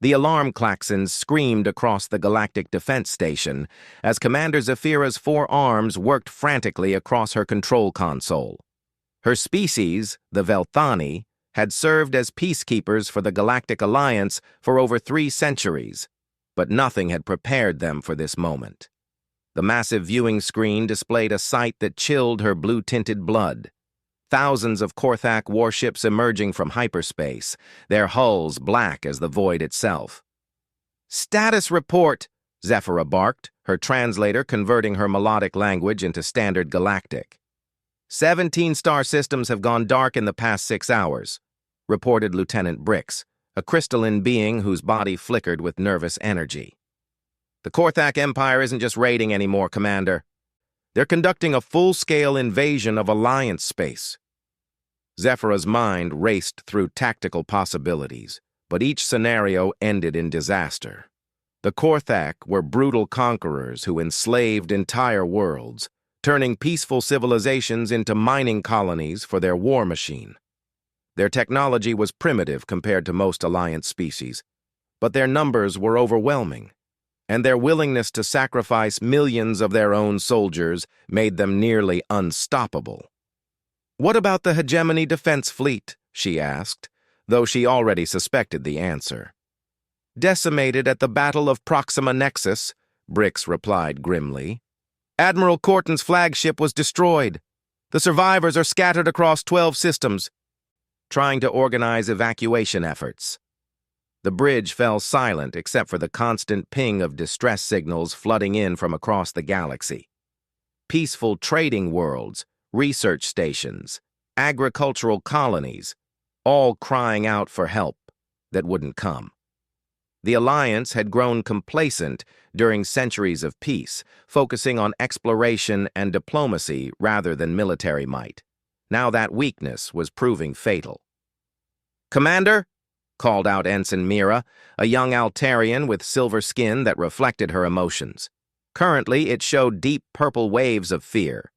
The alarm klaxons screamed across the Galactic Defense Station as Commander Zephyra's 4 arms worked frantically across her control console. Her species, the Velthani, had served as peacekeepers for the Galactic Alliance for over 3 centuries, but nothing had prepared them for this moment. The massive viewing screen displayed a sight that chilled her blue-tinted blood. Thousands of Korthak warships emerging from hyperspace, their hulls black as the void itself. "Status report," Zephyra barked, her translator converting her melodic language into standard galactic. 17 star systems have gone dark in the past 6 hours, reported Lieutenant Brix, a crystalline being whose body flickered with nervous energy. "The Korthak Empire isn't just raiding anymore, Commander. They're conducting a full-scale invasion of Alliance space." Zephyra's mind raced through tactical possibilities, but each scenario ended in disaster. The Korthak were brutal conquerors who enslaved entire worlds, turning peaceful civilizations into mining colonies for their war machine. Their technology was primitive compared to most Alliance species, but their numbers were overwhelming, and their willingness to sacrifice millions of their own soldiers made them nearly unstoppable. "What about the Hegemony Defense Fleet?" she asked, though she already suspected the answer. "Decimated at the Battle of Proxima Nexus," Brix replied grimly. "Admiral Corton's flagship was destroyed. The survivors are scattered across 12 systems, trying to organize evacuation efforts." The bridge fell silent except for the constant ping of distress signals flooding in from across the galaxy. Peaceful trading worlds, research stations, agricultural colonies, all crying out for help that wouldn't come. The Alliance had grown complacent during centuries of peace, focusing on exploration and diplomacy rather than military might. Now that weakness was proving fatal. "Commander," called out Ensign Mira, a young Altarian with silver skin that reflected her emotions. Currently, it showed deep purple waves of fear.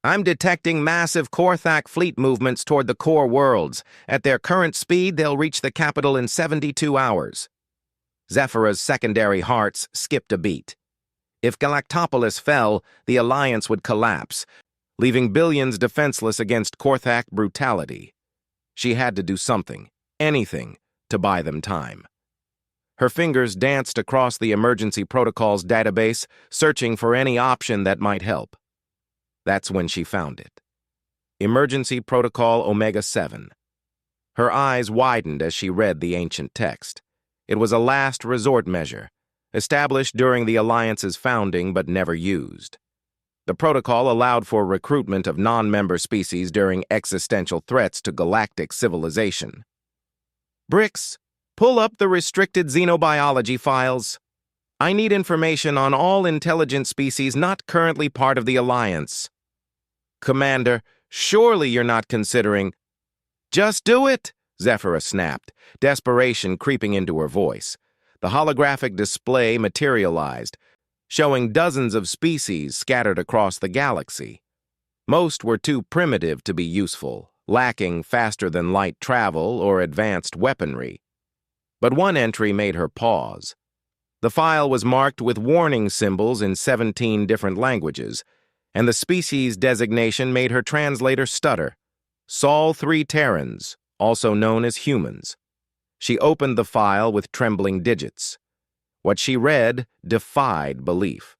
"I'm detecting massive Korthak fleet movements toward the core worlds. At their current speed, they'll reach the capital in 72 hours. Zephyra's secondary hearts skipped a beat. If Galactopolis fell, the Alliance would collapse, leaving billions defenseless against Korthak brutality. She had to do something. Anything, to buy them time. Her fingers danced across the emergency protocols database, searching for any option that might help. That's when she found it. Emergency Protocol Omega-7. Her eyes widened as she read the ancient text. It was a last resort measure, established during the Alliance's founding but never used. The protocol allowed for recruitment of non-member species during existential threats to galactic civilization. "Brix, pull up the restricted xenobiology files. I need information on all intelligent species not currently part of the Alliance." "Commander, surely you're not considering—" "Just do it," Zephyra snapped, desperation creeping into her voice. The holographic display materialized, showing dozens of species scattered across the galaxy. Most were too primitive to be useful, lacking faster-than-light travel or advanced weaponry. But one entry made her pause. The file was marked with warning symbols in 17 different languages, and the species designation made her translator stutter. Sol 3 Terrans, also known as humans. She opened the file with trembling digits. What she read defied belief.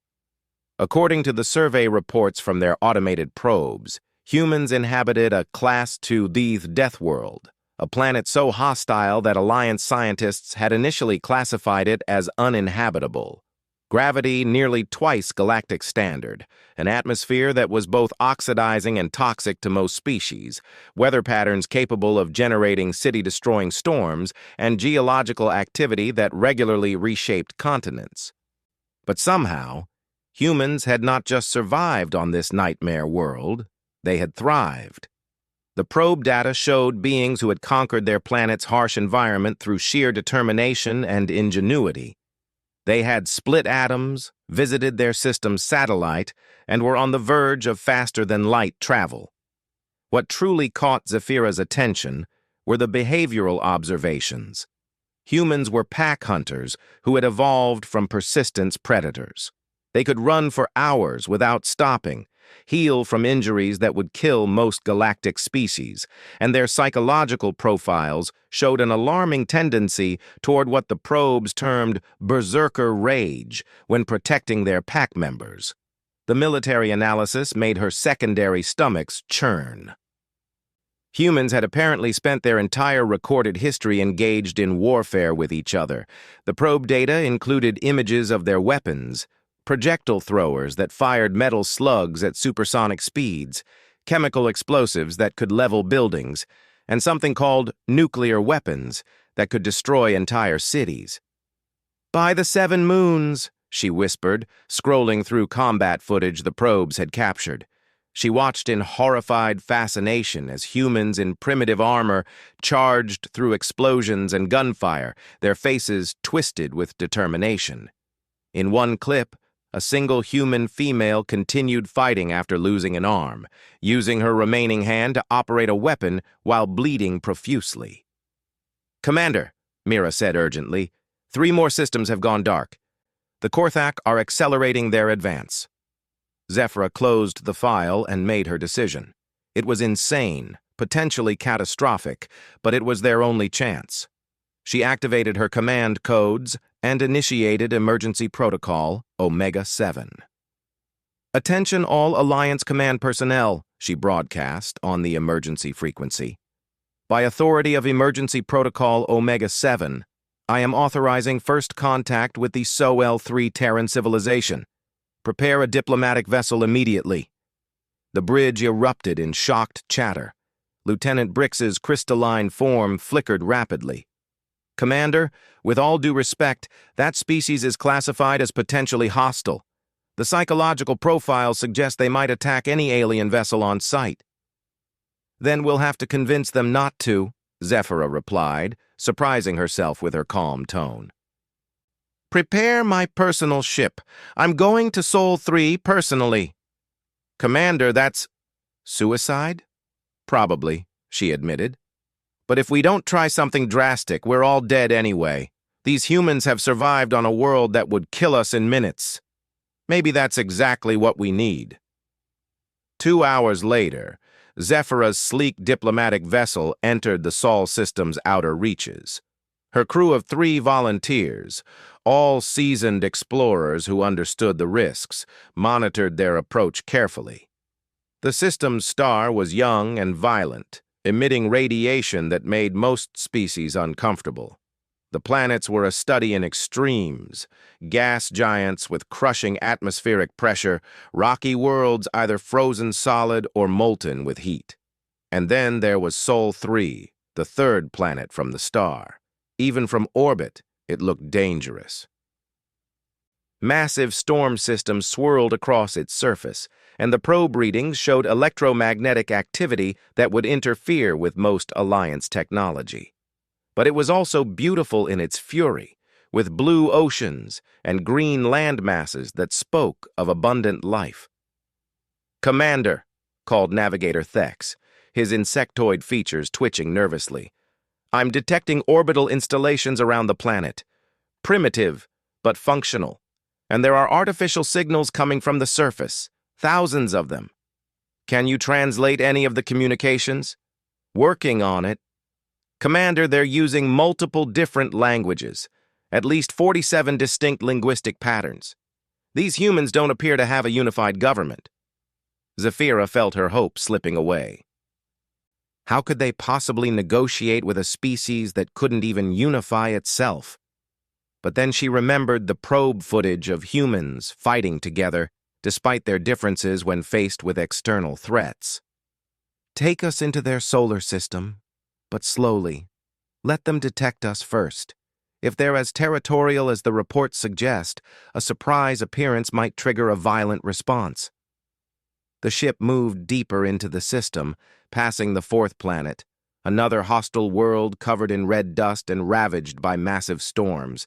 According to the survey reports from their automated probes, humans inhabited a Class 2 Deathworld, a planet so hostile that Alliance scientists had initially classified it as uninhabitable. Gravity nearly twice galactic standard, an atmosphere that was both oxidizing and toxic to most species, weather patterns capable of generating city-destroying storms, and geological activity that regularly reshaped continents. But somehow, humans had not just survived on this nightmare world, they had thrived. The probe data showed beings who had conquered their planet's harsh environment through sheer determination and ingenuity. They had split atoms, visited their system's satellite, and were on the verge of faster-than-light travel. What truly caught Zephyra's attention were the behavioral observations. Humans were pack hunters who had evolved from persistence predators. They could run for hours without stopping, heal from injuries that would kill most galactic species, and their psychological profiles showed an alarming tendency toward what the probes termed berserker rage when protecting their pack members. The military analysis made her secondary stomachs churn. Humans had apparently spent their entire recorded history engaged in warfare with each other. The probe data included images of their weapons, projectile throwers that fired metal slugs at supersonic speeds, chemical explosives that could level buildings, and something called nuclear weapons that could destroy entire cities. "By the 7 moons," she whispered, scrolling through combat footage the probes had captured. She watched in horrified fascination as humans in primitive armor charged through explosions and gunfire, their faces twisted with determination. In one clip, a single human female continued fighting after losing an arm, using her remaining hand to operate a weapon while bleeding profusely. "Commander," Mira said urgently, 3 more systems have gone dark. The Korthak are accelerating their advance." Zephyra closed the file and made her decision. It was insane, potentially catastrophic, but it was their only chance. She activated her command codes and initiated Emergency Protocol Omega-7. "Attention all Alliance Command personnel," she broadcast on the emergency frequency. "By authority of Emergency Protocol Omega-7, I am authorizing first contact with the SOL-3 Terran civilization. Prepare a diplomatic vessel immediately." The bridge erupted in shocked chatter. Lieutenant Brix's crystalline form flickered rapidly. "Commander, with all due respect, that species is classified as potentially hostile. The psychological profile suggests they might attack any alien vessel on sight." "Then we'll have to convince them not to," Zephyra replied, surprising herself with her calm tone. "Prepare my personal ship. I'm going to Sol-3 personally." "Commander, that's suicide?" "Probably," she admitted. "But if we don't try something drastic, we're all dead anyway. These humans have survived on a world that would kill us in minutes. Maybe that's exactly what we need." 2 hours later, Zephyra's sleek diplomatic vessel entered the Sol system's outer reaches. Her crew of 3 volunteers, all seasoned explorers who understood the risks, monitored their approach carefully. The system's star was young and violent, emitting radiation that made most species uncomfortable. The planets were a study in extremes: gas giants with crushing atmospheric pressure, rocky worlds either frozen solid or molten with heat. And then there was Sol-3, the 3rd planet from the star. Even from orbit, it looked dangerous. Massive storm systems swirled across its surface, and the probe readings showed electromagnetic activity that would interfere with most Alliance technology. But it was also beautiful in its fury, with blue oceans and green land masses that spoke of abundant life. "Commander," called Navigator Thex, his insectoid features twitching nervously, "I'm detecting orbital installations around the planet. Primitive, but functional. And there are artificial signals coming from the surface, thousands of them. Can you translate any of the communications?" "Working on it." "Commander, they're using multiple different languages, at least 47 distinct linguistic patterns. These humans don't appear to have a unified government." Zephyra felt her hope slipping away. How could they possibly negotiate with a species that couldn't even unify itself? But then she remembered the probe footage of humans fighting together, despite their differences when faced with external threats. "Take us into their solar system, but slowly. Let them detect us first. If they're as territorial as the reports suggest, a surprise appearance might trigger a violent response." The ship moved deeper into the system, passing the 4th planet, another hostile world covered in red dust and ravaged by massive storms.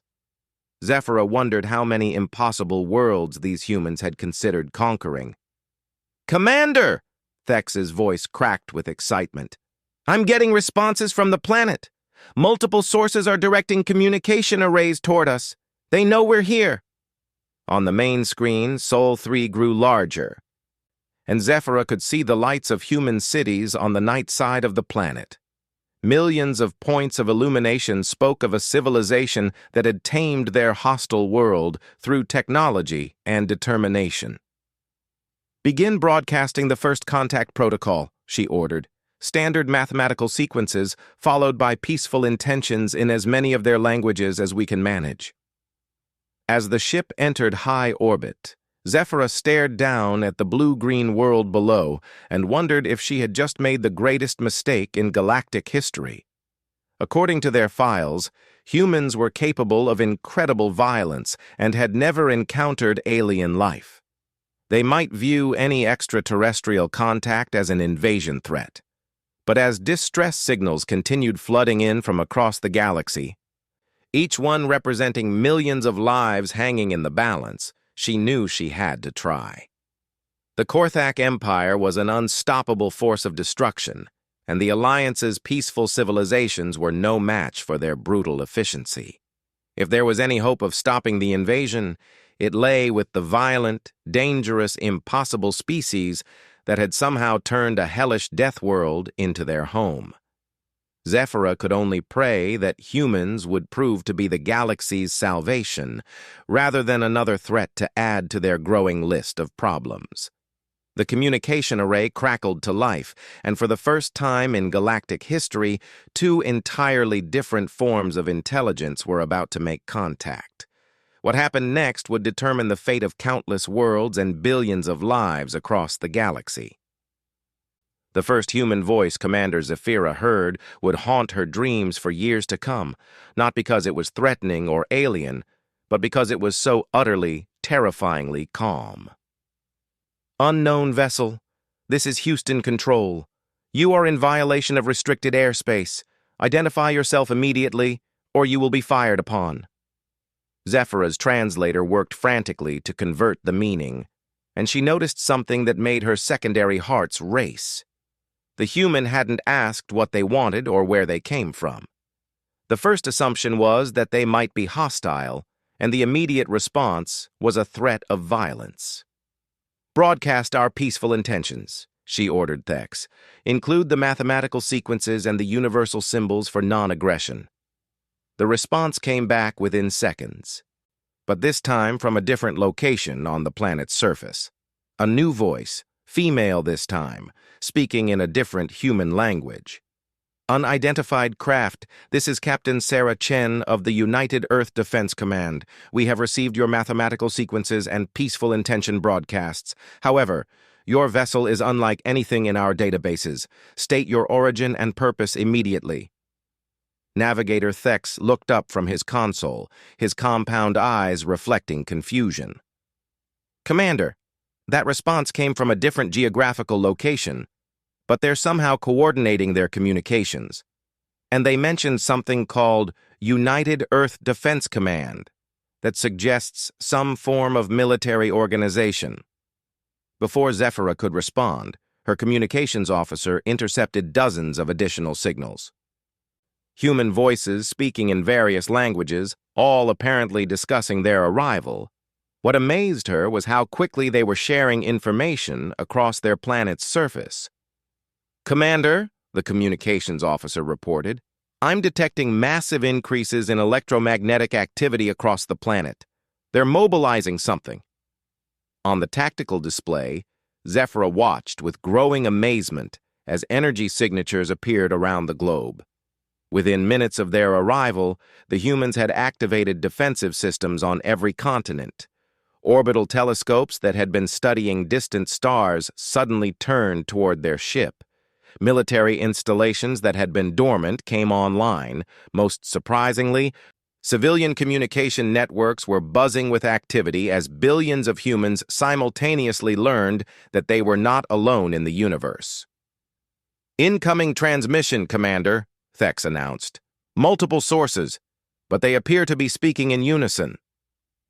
Zephyra wondered how many impossible worlds these humans had considered conquering. "Commander!" Thex's voice cracked with excitement. "I'm getting responses from the planet. Multiple sources are directing communication arrays toward us. They know we're here. On the main screen, Sol 3 grew larger, and Zephyra could see the lights of human cities on the night side of the planet. Millions of points of illumination spoke of a civilization that had tamed their hostile world through technology and determination. "Begin broadcasting the first contact protocol," she ordered. "Standard mathematical sequences followed by peaceful intentions in as many of their languages as we can manage." As the ship entered high orbit, Zephyra stared down at the blue-green world below and wondered if she had just made the greatest mistake in galactic history. According to their files, humans were capable of incredible violence and had never encountered alien life. They might view any extraterrestrial contact as an invasion threat. But as distress signals continued flooding in from across the galaxy, each one representing millions of lives hanging in the balance, she knew she had to try. The Korthak Empire was an unstoppable force of destruction, and the Alliance's peaceful civilizations were no match for their brutal efficiency. If there was any hope of stopping the invasion, it lay with the violent, dangerous, impossible species that had somehow turned a hellish death world into their home. Zephyra could only pray that humans would prove to be the galaxy's salvation, rather than another threat to add to their growing list of problems. The communication array crackled to life, and for the first time in galactic history, two entirely different forms of intelligence were about to make contact. What happened next would determine the fate of countless worlds and billions of lives across the galaxy. The first human voice Commander Zephyra heard would haunt her dreams for years to come, not because it was threatening or alien, but because it was so utterly, terrifyingly calm. "Unknown vessel, this is Houston Control. You are in violation of restricted airspace. Identify yourself immediately, or you will be fired upon." Zephyra's translator worked frantically to convert the meaning, and she noticed something that made her secondary hearts race. The human hadn't asked what they wanted or where they came from. The first assumption was that they might be hostile, and the immediate response was a threat of violence. "Broadcast our peaceful intentions," she ordered Thex. "Include the mathematical sequences and the universal symbols for non-aggression." The response came back within seconds, but this time from a different location on the planet's surface. A new voice, female this time, speaking in a different human language. "Unidentified craft, this is Captain Sarah Chen of the United Earth Defense Command. We have received your mathematical sequences and peaceful intention broadcasts. However, your vessel is unlike anything in our databases. State your origin and purpose immediately." Navigator Thex looked up from his console, his compound eyes reflecting confusion. "Commander, that response came from a different geographical location, but they're somehow coordinating their communications. And they mentioned something called United Earth Defense Command that suggests some form of military organization." Before Zephyra could respond, her communications officer intercepted dozens of additional signals. Human voices speaking in various languages, all apparently discussing their arrival. What amazed her was how quickly they were sharing information across their planet's surface. "Commander," the communications officer reported, "I'm detecting massive increases in electromagnetic activity across the planet. They're mobilizing something." On the tactical display, Zephyra watched with growing amazement as energy signatures appeared around the globe. Within minutes of their arrival, the humans had activated defensive systems on every continent. Orbital telescopes that had been studying distant stars suddenly turned toward their ship. Military installations that had been dormant came online. Most surprisingly, civilian communication networks were buzzing with activity as billions of humans simultaneously learned that they were not alone in the universe. "Incoming transmission, Commander," Thex announced. "Multiple sources, but they appear to be speaking in unison."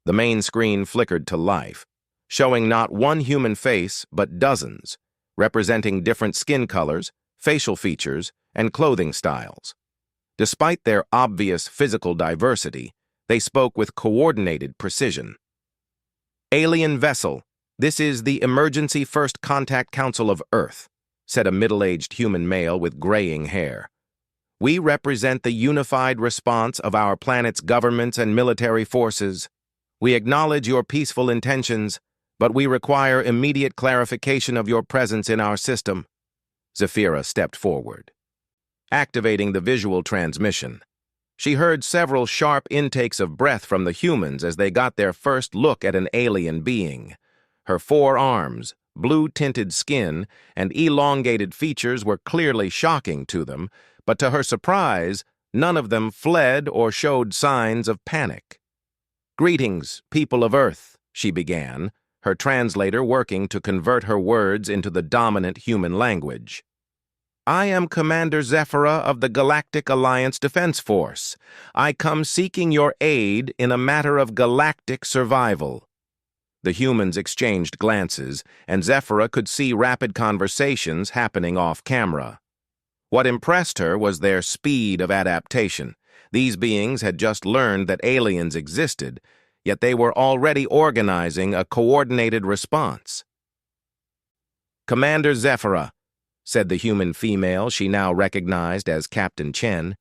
The main screen flickered to life, showing not one human face, but dozens, representing different skin colors, facial features, and clothing styles. Despite their obvious physical diversity, they spoke with coordinated precision. "Alien vessel, this is the Emergency First Contact Council of Earth," said a middle-aged human male with graying hair. "We represent the unified response of our planet's governments and military forces. We acknowledge your peaceful intentions, but we require immediate clarification of your presence in our system." Zephyra stepped forward, activating the visual transmission. She heard several sharp intakes of breath from the humans as they got their first look at an alien being. Her 4 arms, blue-tinted skin, and elongated features were clearly shocking to them, but to her surprise, none of them fled or showed signs of panic. "Greetings, people of Earth," she began, her translator working to convert her words into the dominant human language. "I am Commander Zephyra of the Galactic Alliance Defense Force. I come seeking your aid in a matter of galactic survival." The humans exchanged glances, and Zephyra could see rapid conversations happening off-camera. What impressed her was their speed of adaptation. These beings had just learned that aliens existed, yet they were already organizing a coordinated response. "Commander Zephyra," said the human female she now recognized as Captain Chen,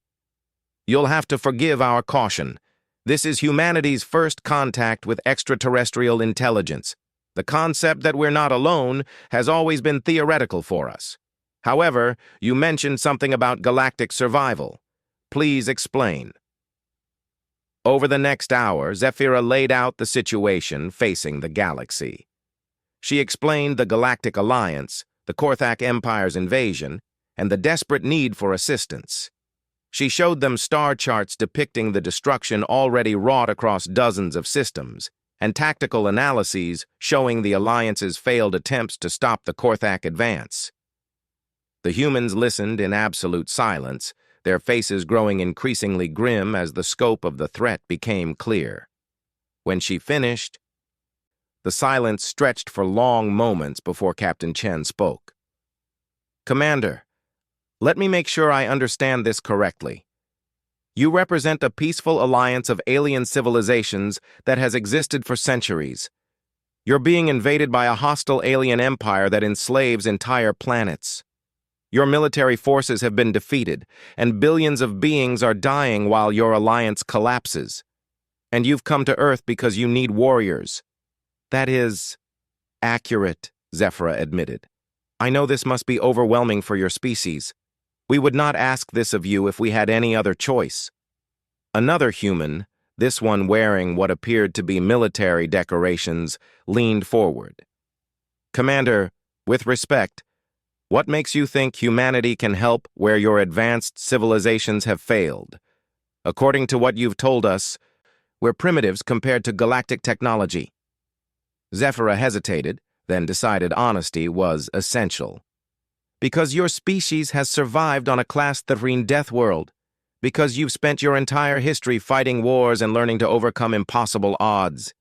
"you'll have to forgive our caution. This is humanity's first contact with extraterrestrial intelligence. The concept that we're not alone has always been theoretical for us. However, you mentioned something about galactic survival. Please explain." Over the next hour, Zephyra laid out the situation facing the galaxy. She explained the Galactic Alliance, the Korthak Empire's invasion, and the desperate need for assistance. She showed them star charts depicting the destruction already wrought across dozens of systems, and tactical analyses showing the Alliance's failed attempts to stop the Korthak advance. The humans listened in absolute silence, their faces growing increasingly grim as the scope of the threat became clear. When she finished, the silence stretched for long moments before Captain Chen spoke. "Commander, let me make sure I understand this correctly. You represent a peaceful alliance of alien civilizations that has existed for centuries. You're being invaded by a hostile alien empire that enslaves entire planets. Your military forces have been defeated, and billions of beings are dying while your alliance collapses. And you've come to Earth because you need warriors." "That is accurate," Zephyra admitted. "I know this must be overwhelming for your species. We would not ask this of you if we had any other choice." Another human, this one wearing what appeared to be military decorations, leaned forward. "Commander, with respect, what makes you think humanity can help where your advanced civilizations have failed? According to what you've told us, we're primitives compared to galactic technology." Zephyra hesitated, then decided honesty was essential. "Because your species has survived on a Class 3 death world. Because you've spent your entire history fighting wars and learning to overcome impossible odds.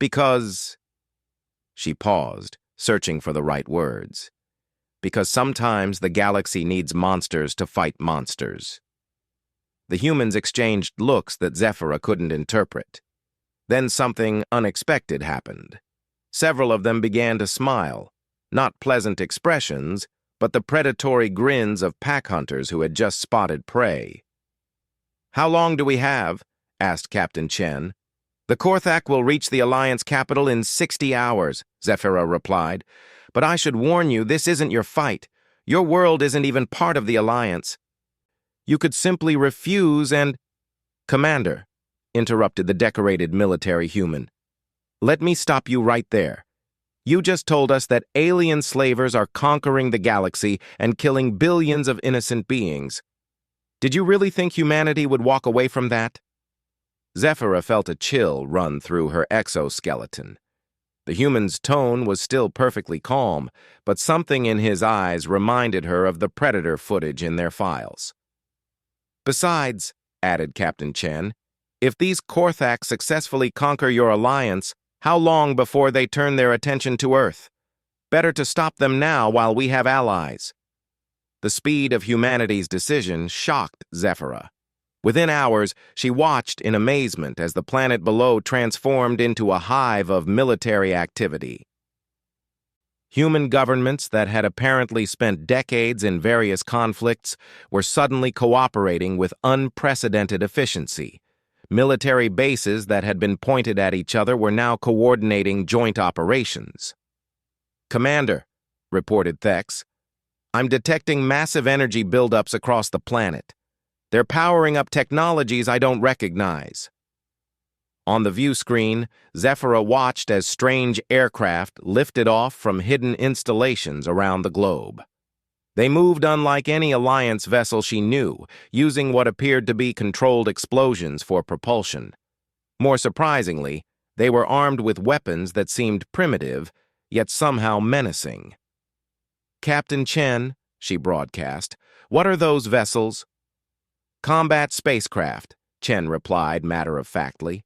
Because..." She paused, searching for the right words. "Because sometimes the galaxy needs monsters to fight monsters." The humans exchanged looks that Zephyra couldn't interpret. Then something unexpected happened. Several of them began to smile, not pleasant expressions, but the predatory grins of pack hunters who had just spotted prey. "How long do we have?" asked Captain Chen. "The Korthak will reach the Alliance capital in 60 hours, Zephyra replied. "But I should warn you, this isn't your fight. Your world isn't even part of the Alliance. You could simply refuse and—" "Commander," interrupted the decorated military human, "let me stop you right there. You just told us that alien slavers are conquering the galaxy and killing billions of innocent beings. Did you really think humanity would walk away from that?" Zephyra felt a chill run through her exoskeleton. The human's tone was still perfectly calm, but something in his eyes reminded her of the predator footage in their files. "Besides," added Captain Chen, "if these Korthak successfully conquer your alliance, how long before they turn their attention to Earth? Better to stop them now while we have allies." The speed of humanity's decision shocked Zephyra. Within hours, she watched in amazement as the planet below transformed into a hive of military activity. Human governments that had apparently spent decades in various conflicts were suddenly cooperating with unprecedented efficiency. Military bases that had been pointed at each other were now coordinating joint operations. "Commander," reported Thex, "I'm detecting massive energy buildups across the planet. They're powering up technologies I don't recognize." On the view screen, Zephyra watched as strange aircraft lifted off from hidden installations around the globe. They moved unlike any Alliance vessel she knew, using what appeared to be controlled explosions for propulsion. More surprisingly, they were armed with weapons that seemed primitive, yet somehow menacing. "Captain Chen," she broadcast, "what are those vessels?" "Combat spacecraft," Chen replied matter-of-factly.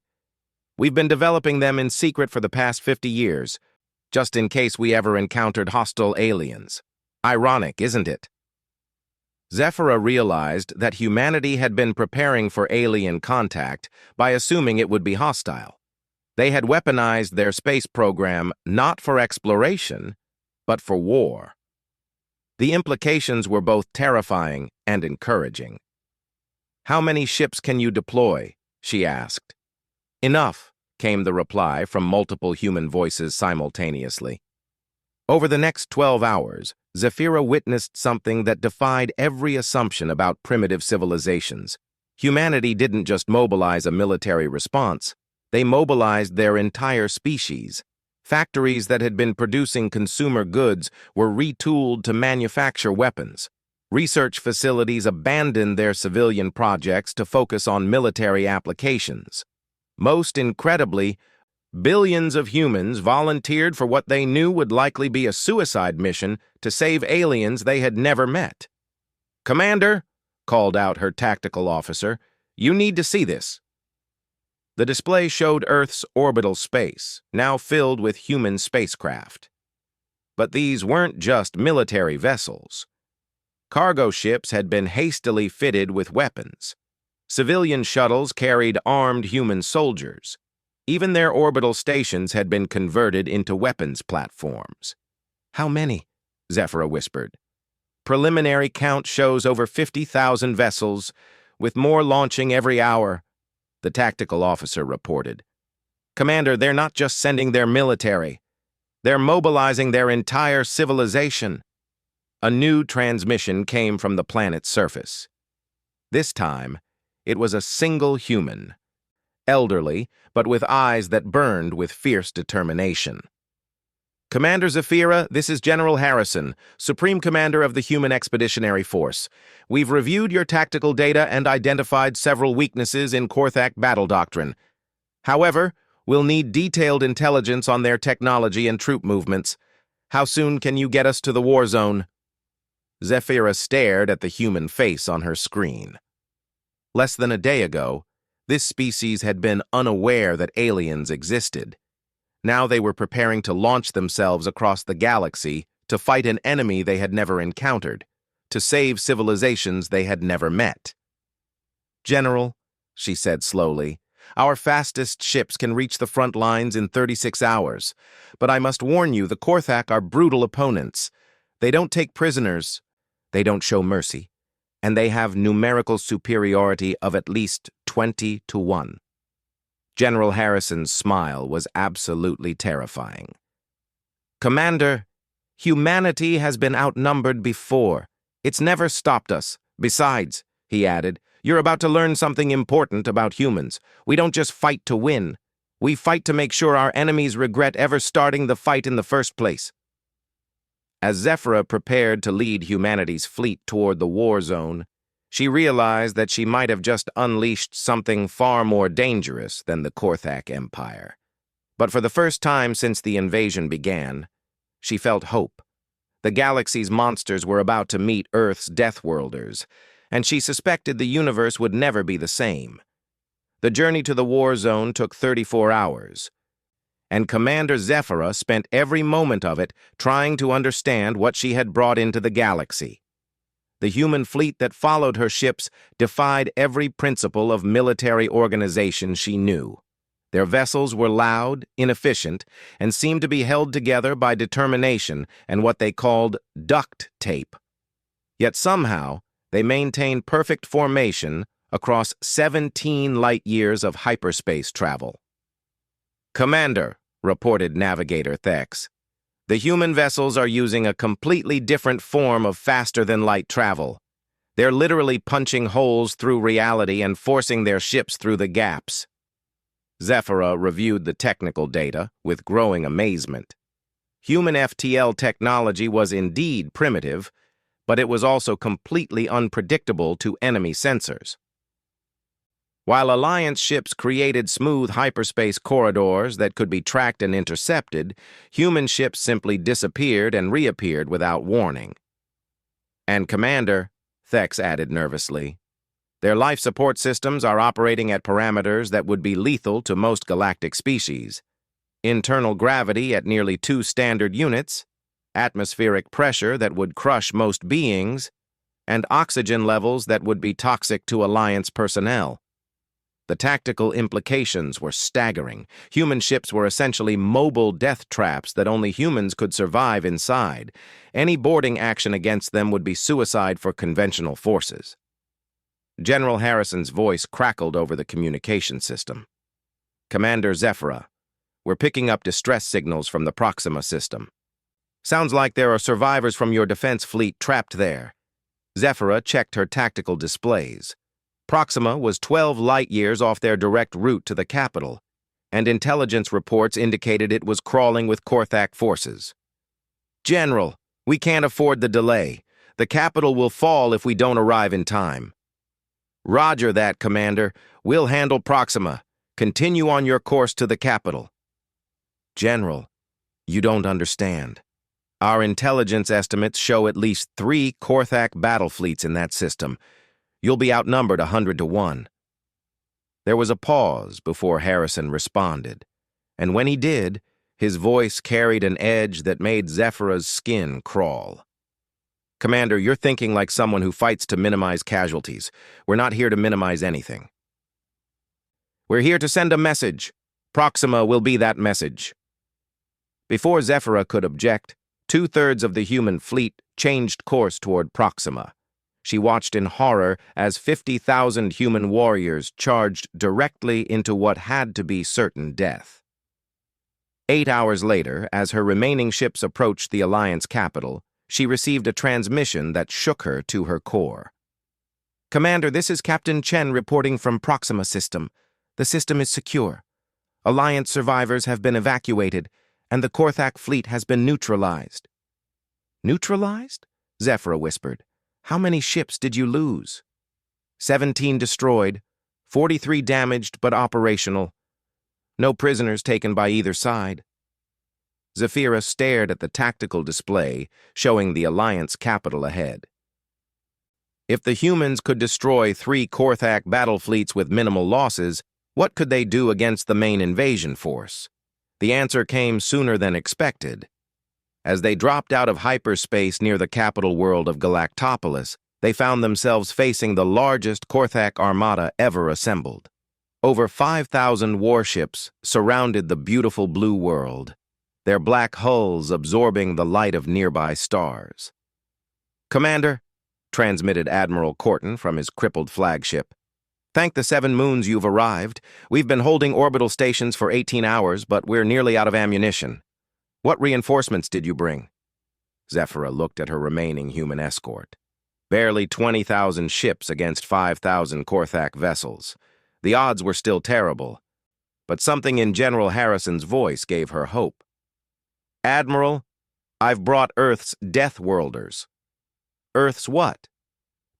"We've been developing them in secret for the past 50 years, just in case we ever encountered hostile aliens. Ironic, isn't it?" Zephyra realized that humanity had been preparing for alien contact by assuming it would be hostile. They had weaponized their space program not for exploration, but for war. The implications were both terrifying and encouraging. "How many ships can you deploy?" she asked. "Enough," came the reply from multiple human voices simultaneously. Over the next 12 hours, Zephyra witnessed something that defied every assumption about primitive civilizations. Humanity didn't just mobilize a military response, they mobilized their entire species. Factories that had been producing consumer goods were retooled to manufacture weapons. Research facilities abandoned their civilian projects to focus on military applications. Most incredibly, billions of humans volunteered for what they knew would likely be a suicide mission to save aliens they had never met. "Commander," called out her tactical officer, "you need to see this." The display showed Earth's orbital space, now filled with human spacecraft. But these weren't just military vessels. Cargo ships had been hastily fitted with weapons. Civilian shuttles carried armed human soldiers. Even their orbital stations had been converted into weapons platforms. "How many?" Zephyra whispered. "Preliminary count shows over 50,000 vessels, with more launching every hour," the tactical officer reported. "Commander, they're not just sending their military. They're mobilizing their entire civilization." A new transmission came from the planet's surface. This time, it was a single human, elderly, but with eyes that burned with fierce determination. "Commander Zephyra, this is General Harrison, Supreme Commander of the Human Expeditionary Force. We've reviewed your tactical data and identified several weaknesses in Korthak battle doctrine. However, we'll need detailed intelligence on their technology and troop movements. How soon can you get us to the war zone?" Zephyra stared at the human face on her screen. Less than a day ago, this species had been unaware that aliens existed. Now they were preparing to launch themselves across the galaxy to fight an enemy they had never encountered, to save civilizations they had never met. "General," she said slowly, "our fastest ships can reach the front lines in 36 hours. But I must warn you, the Korthak are brutal opponents. They don't take prisoners. They don't show mercy. And they have numerical superiority of at least 20 to 1. General Harrison's smile was absolutely terrifying. "Commander, humanity has been outnumbered before. It's never stopped us. Besides," he added, "you're about to learn something important about humans. We don't just fight to win. We fight to make sure our enemies regret ever starting the fight in the first place." As Zephyra prepared to lead humanity's fleet toward the war zone, she realized that she might have just unleashed something far more dangerous than the Korthak Empire. But for the first time since the invasion began, she felt hope. The galaxy's monsters were about to meet Earth's Deathworlders, and she suspected the universe would never be the same. The journey to the war zone took 34 hours, and Commander Zephyra spent every moment of it trying to understand what she had brought into the galaxy. The human fleet that followed her ships defied every principle of military organization she knew. Their vessels were loud, inefficient, and seemed to be held together by determination and what they called duct tape. Yet somehow, they maintained perfect formation across 17 light-years of hyperspace travel. "Commander," reported Navigator Thex, "the human vessels are using a completely different form of faster-than-light travel. They're literally punching holes through reality and forcing their ships through the gaps." Zephyra reviewed the technical data with growing amazement. Human FTL technology was indeed primitive, but it was also completely unpredictable to enemy sensors. While Alliance ships created smooth hyperspace corridors that could be tracked and intercepted, human ships simply disappeared and reappeared without warning. "And Commander," Thex added nervously, "their life support systems are operating at parameters that would be lethal to most galactic species. Internal gravity at nearly 2 standard units, atmospheric pressure that would crush most beings, and oxygen levels that would be toxic to Alliance personnel." The tactical implications were staggering. Human ships were essentially mobile death traps that only humans could survive inside. Any boarding action against them would be suicide for conventional forces. General Harrison's voice crackled over the communication system. "Commander Zephyra, we're picking up distress signals from the Proxima system. Sounds like there are survivors from your defense fleet trapped there." Zephyra checked her tactical displays. Proxima was 12 light-years off their direct route to the capital, and intelligence reports indicated it was crawling with Korthak forces. "General, we can't afford the delay. The capital will fall if we don't arrive in time." "Roger that, Commander. We'll handle Proxima. Continue on your course to the capital." "General, you don't understand. Our intelligence estimates show at least 3 Korthak battle fleets in that system. You'll be outnumbered 100 to 1. There was a pause before Harrison responded, and when he did, his voice carried an edge that made Zephyra's skin crawl. "Commander, you're thinking like someone who fights to minimize casualties. We're not here to minimize anything. We're here to send a message. Proxima will be that message." Before Zephyra could object, 2/3 of the human fleet changed course toward Proxima. She watched in horror as 50,000 human warriors charged directly into what had to be certain death. 8 hours later, as her remaining ships approached the Alliance capital, she received a transmission that shook her to her core. "Commander, this is Captain Chen reporting from Proxima System. The system is secure. Alliance survivors have been evacuated, and the Korthak fleet has been neutralized." "Neutralized?" Zephyra whispered. "How many ships did you lose?" 17 destroyed, 43 damaged but operational. No prisoners taken by either side." Zephyra stared at the tactical display, showing the Alliance capital ahead. If the humans could destroy 3 Korthak battle fleets with minimal losses, what could they do against the main invasion force? The answer came sooner than expected. As they dropped out of hyperspace near the capital world of Galactopolis, they found themselves facing the largest Korthak armada ever assembled. Over 5,000 warships surrounded the beautiful blue world, their black hulls absorbing the light of nearby stars. "Commander," transmitted Admiral Corton from his crippled flagship, "thank the 7 moons you've arrived. We've been holding orbital stations for 18 hours, but we're nearly out of ammunition. What reinforcements did you bring?" Zephyra looked at her remaining human escort. Barely 20,000 ships against 5,000 Korthak vessels. The odds were still terrible, but something in General Harrison's voice gave her hope. "Admiral, I've brought Earth's Deathworlders." "Earth's what?"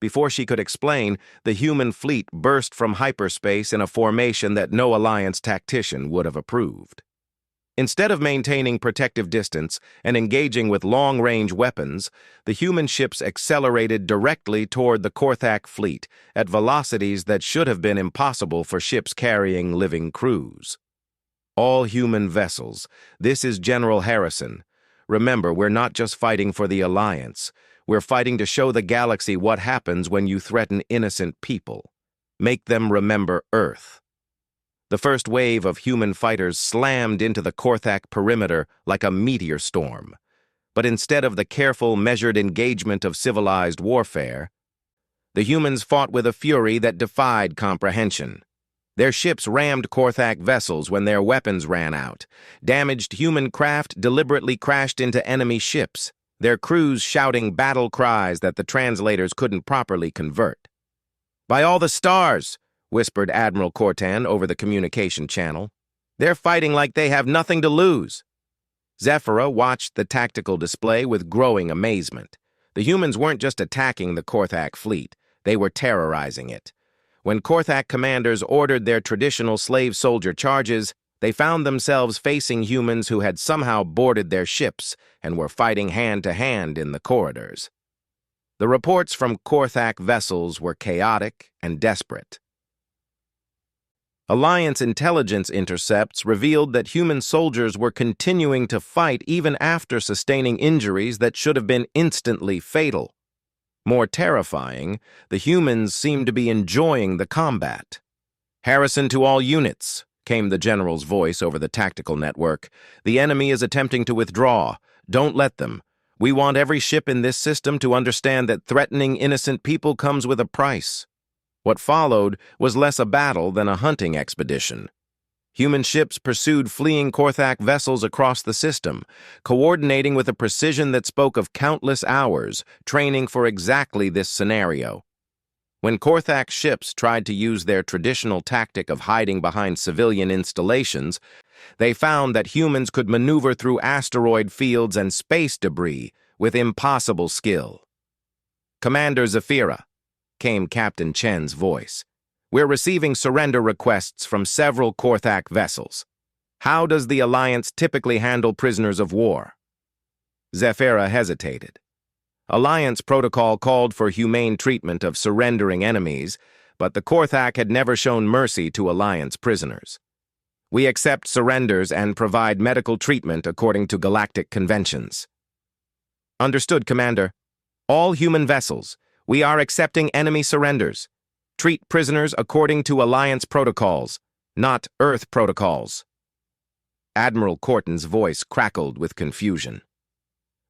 Before she could explain, the human fleet burst from hyperspace in a formation that no Alliance tactician would have approved. Instead of maintaining protective distance and engaging with long-range weapons, the human ships accelerated directly toward the Korthak fleet at velocities that should have been impossible for ships carrying living crews. "All human vessels, this is General Harrison. Remember, we're not just fighting for the Alliance. We're fighting to show the galaxy what happens when you threaten innocent people. Make them remember Earth." The first wave of human fighters slammed into the Korthak perimeter like a meteor storm. But instead of the careful, measured engagement of civilized warfare, the humans fought with a fury that defied comprehension. Their ships rammed Korthak vessels when their weapons ran out. Damaged human craft deliberately crashed into enemy ships, their crews shouting battle cries that the translators couldn't properly convert. "By all the stars," whispered Admiral Cortan over the communication channel. "They're fighting like they have nothing to lose." Zephyra watched the tactical display with growing amazement. The humans weren't just attacking the Korthak fleet, they were terrorizing it. When Korthak commanders ordered their traditional slave soldier charges, they found themselves facing humans who had somehow boarded their ships and were fighting hand-to-hand in the corridors. The reports from Korthak vessels were chaotic and desperate. Alliance intelligence intercepts revealed that human soldiers were continuing to fight even after sustaining injuries that should have been instantly fatal. More terrifying, the humans seemed to be enjoying the combat. "Harrison to all units," came the general's voice over the tactical network. "The enemy is attempting to withdraw. Don't let them. We want every ship in this system to understand that threatening innocent people comes with a price." What followed was less a battle than a hunting expedition. Human ships pursued fleeing Korthak vessels across the system, coordinating with a precision that spoke of countless hours, training for exactly this scenario. When Korthak ships tried to use their traditional tactic of hiding behind civilian installations, they found that humans could maneuver through asteroid fields and space debris with impossible skill. "Commander Zephyra," came Captain Chen's voice. "We're receiving surrender requests from several Korthak vessels. How does the Alliance typically handle prisoners of war?" Zephyra hesitated. Alliance protocol called for humane treatment of surrendering enemies, but the Korthak had never shown mercy to Alliance prisoners. "We accept surrenders and provide medical treatment according to galactic conventions." "Understood, Commander. All human vessels, we are accepting enemy surrenders. Treat prisoners according to Alliance protocols, not Earth protocols." Admiral Corton's voice crackled with confusion.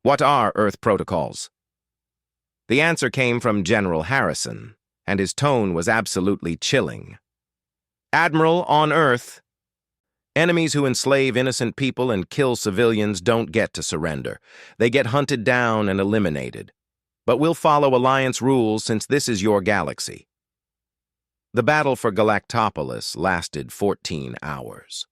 "What are Earth protocols?" The answer came from General Harrison, and his tone was absolutely chilling. "Admiral, on Earth, enemies who enslave innocent people and kill civilians don't get to surrender. They get hunted down and eliminated. But we'll follow Alliance rules since this is your galaxy." The battle for Galactopolis lasted 14 hours.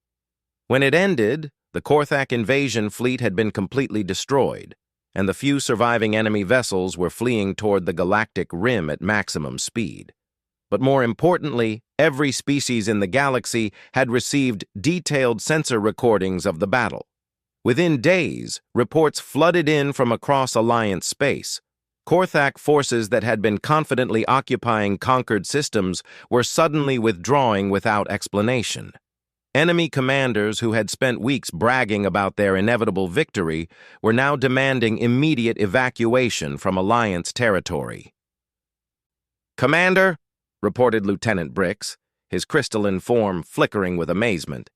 When it ended, the Korthak invasion fleet had been completely destroyed, and the few surviving enemy vessels were fleeing toward the galactic rim at maximum speed. But more importantly, every species in the galaxy had received detailed sensor recordings of the battle. Within days, reports flooded in from across Alliance space. Korthak forces that had been confidently occupying conquered systems were suddenly withdrawing without explanation. Enemy commanders who had spent weeks bragging about their inevitable victory were now demanding immediate evacuation from Alliance territory. "Commander," reported Lieutenant Brix, his crystalline form flickering with amazement,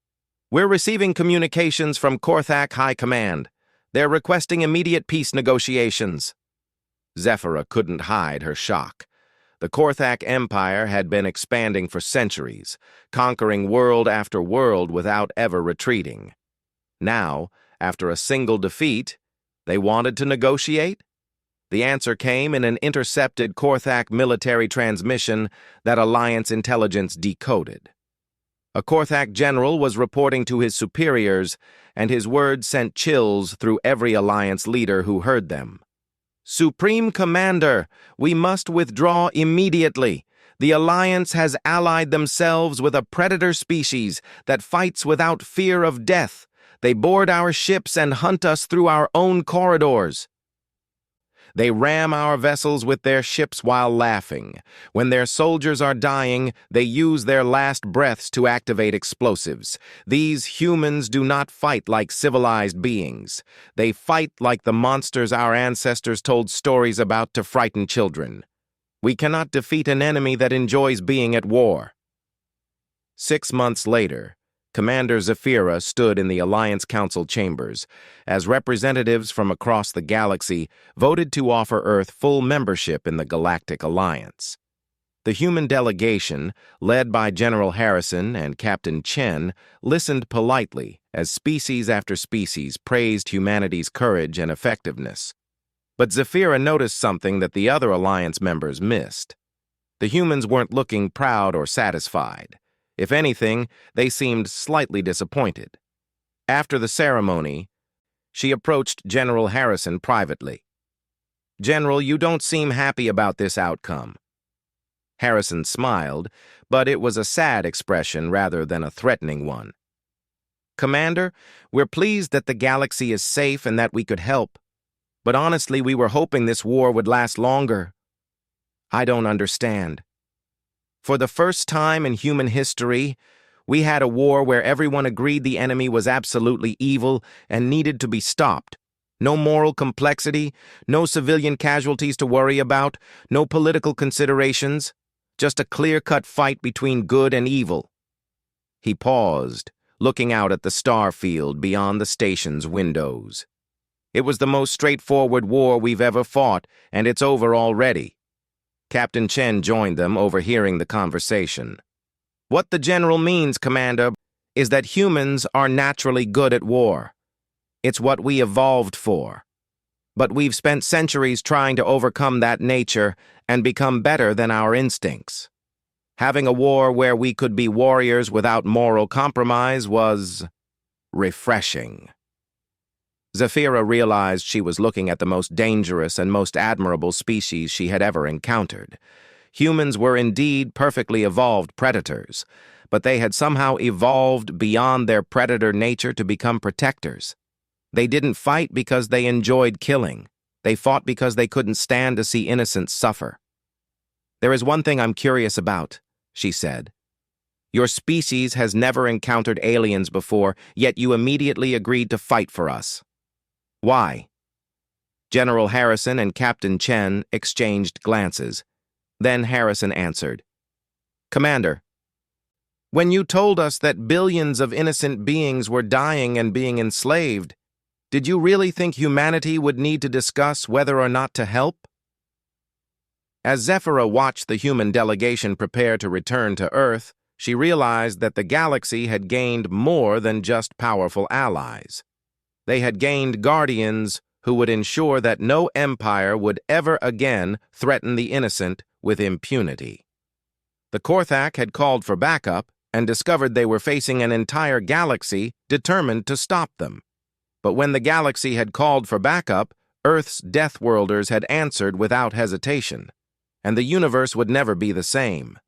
"we're receiving communications from Korthak High Command. They're requesting immediate peace negotiations." Zephyra couldn't hide her shock. The Korthak Empire had been expanding for centuries, conquering world after world without ever retreating. Now, after a single defeat, they wanted to negotiate? The answer came in an intercepted Korthak military transmission that Alliance intelligence decoded. A Korthak general was reporting to his superiors, and his words sent chills through every Alliance leader who heard them. "Supreme Commander, we must withdraw immediately. The Alliance has allied themselves with a predator species that fights without fear of death. They board our ships and hunt us through our own corridors." They ram our vessels with their ships while laughing. When their soldiers are dying, they use their last breaths to activate explosives. These humans do not fight like civilized beings. They fight like the monsters our ancestors told stories about to frighten children. We cannot defeat an enemy that enjoys being at war. 6 months later, Commander Zephyra stood in the Alliance Council chambers as representatives from across the galaxy voted to offer Earth full membership in the Galactic Alliance. The human delegation, led by General Harrison and Captain Chen, listened politely as species after species praised humanity's courage and effectiveness. But Zephyra noticed something that the other Alliance members missed. The humans weren't looking proud or satisfied. If anything, they seemed slightly disappointed. After the ceremony, she approached General Harrison privately. "General, you don't seem happy about this outcome." Harrison smiled, but it was a sad expression rather than a threatening one. "Commander, we're pleased that the galaxy is safe and that we could help. But honestly, we were hoping this war would last longer." "I don't understand. For the first time in human history, we had a war where everyone agreed the enemy was absolutely evil and needed to be stopped. No moral complexity, no civilian casualties to worry about, no political considerations, just a clear-cut fight between good and evil." He paused, looking out at the star field beyond the station's windows. "It was the most straightforward war we've ever fought, and it's over already." Captain Chen joined them, overhearing the conversation. "What the General means, Commander, is that humans are naturally good at war. It's what we evolved for. But we've spent centuries trying to overcome that nature and become better than our instincts. Having a war where we could be warriors without moral compromise was refreshing." Zephyra realized she was looking at the most dangerous and most admirable species she had ever encountered. Humans were indeed perfectly evolved predators, but they had somehow evolved beyond their predator nature to become protectors. They didn't fight because they enjoyed killing. They fought because they couldn't stand to see innocents suffer. "There is one thing I'm curious about," she said. "Your species has never encountered aliens before, yet you immediately agreed to fight for us. Why?" General Harrison and Captain Chen exchanged glances. Then Harrison answered, "Commander, when you told us that billions of innocent beings were dying and being enslaved, did you really think humanity would need to discuss whether or not to help?" As Zephyra watched the human delegation prepare to return to Earth, she realized that the galaxy had gained more than just powerful allies. They had gained guardians who would ensure that no empire would ever again threaten the innocent with impunity. The Korthak had called for backup and discovered they were facing an entire galaxy determined to stop them. But when the galaxy had called for backup, Earth's Deathworlders had answered without hesitation, and the universe would never be the same.